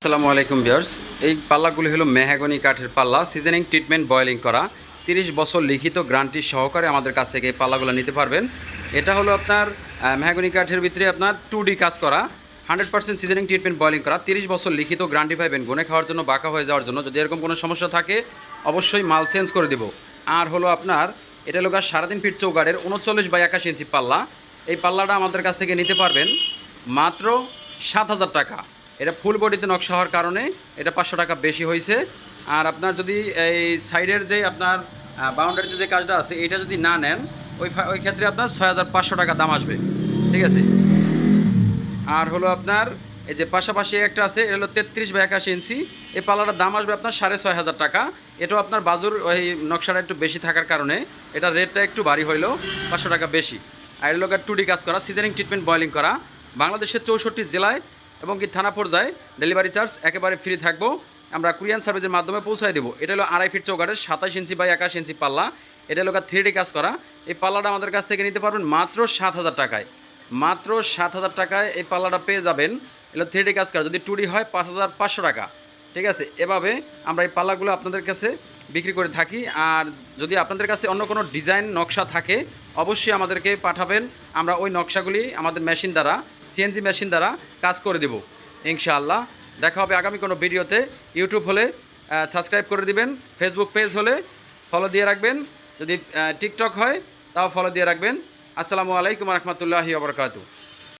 আসসালামু আলাইকুম ভিউয়ার্স। এই পাল্লাগুলি হলো মেহগনি কাঠের পাল্লা, সিজনিং ট্রিটমেন্ট বয়েলিং করা 30 বছর লিখিত গ্যারান্টি সহকারে আমাদের কাছ থেকে এই পাল্লাগুলো নিতে পারবেন। এটা হলো আপনার মেহগনি কাঠের ভিতরে আপনার 2D কাজ করা, 100% সিজনিং ট্রিটমেন্ট বয়েলিং করা, 30 বছর লিখিত গ্যারান্টি পাবেন গুনে খাওয়ার জন্য, বাঁকা হয়ে যাওয়ার জন্য। যদি এরকম কোনো সমস্যা থাকে অবশ্যই মাল চেঞ্জ করে দেব। আর হলো আপনার এটা হলো 3.5 ফিট চৌকাঠের 39/81 ইঞ্চি পাল্লা। এই পাল্লাটা আমাদের কাছ থেকে নিতে পারবেন মাত্র 7,000 টাকা। এটা ফুল বডিতে নকশা হওয়ার কারণে এটা 500 টাকা বেশি হয়েছে। আর আপনার যদি এই সাইডের যে আপনার বাউন্ডারিতে যে কাজটা আছে এটা যদি না নেন ওই ক্ষেত্রে আপনার 6,500 টাকা দাম আসবে। ঠিক আছে। আর হলো আপনার এই যে পাশাপাশি একটা আছে, এটা হলো 33/81 ইঞ্চি। এই পাল্লাটার দাম আসবে আপনার 6,500 টাকা। এটাও আপনার বাজুর ওই নকশাটা একটু বেশি থাকার কারণে এটা রেটটা একটু ভারী হইলেও 500 টাকা বেশি। আর এর লোকের 2D কাজ করা, সিজনিং ট্রিটমেন্ট বয়েলিং করা, বাংলাদেশের 64 জেলায় এবং কি থানা পর্যায়ে ডেলিভারি চার্জ একেবারে ফ্রি থাকবো। আমরা কুরিয়ান সার্ভিসের মাধ্যমে পৌঁছায় দেবো। এটা হলো 2.5 ফিট চৌকাঠের 27 ইঞ্চি/81 ইঞ্চি পাল্লা। এটা হলো 3D কাজ করা। এই পাল্লাটা আমাদের কাছ থেকে নিতে পারবেন মাত্র 7,000 টাকায়। মাত্র 7,000 টাকায় এই পাল্লাটা পেয়ে যাবেন। এগুলো 3D কাজ করা, যদি 2D হয় 5,500 টাকা। ঠিক আছে। এভাবে আমরা এই পাল্লাগুলো আপনাদের কাছে বিক্রি করে থাকি। আর যদি আপনাদের কাছে অন্য কোনো ডিজাইন নকশা থাকে অবশ্যই আমাদেরকে পাঠাবেন। আমরা ওই নকশাগুলি আমাদের মেশিন দ্বারা, সিএনজি মেশিন দ্বারা কাজ করে দেব ইনশাআল্লাহ। দেখা হবে আগামী কোনো ভিডিওতে। ইউটিউব হলে সাবস্ক্রাইব করে দিবেন, ফেসবুক পেজ হলে ফলো দিয়ে রাখবেন, যদি টিকটক হয় তাও ফলো দিয়ে রাখবেন। আসসালামু আলাইকুম রহমতুল্লাহি ওয়া বারাকাতুহু।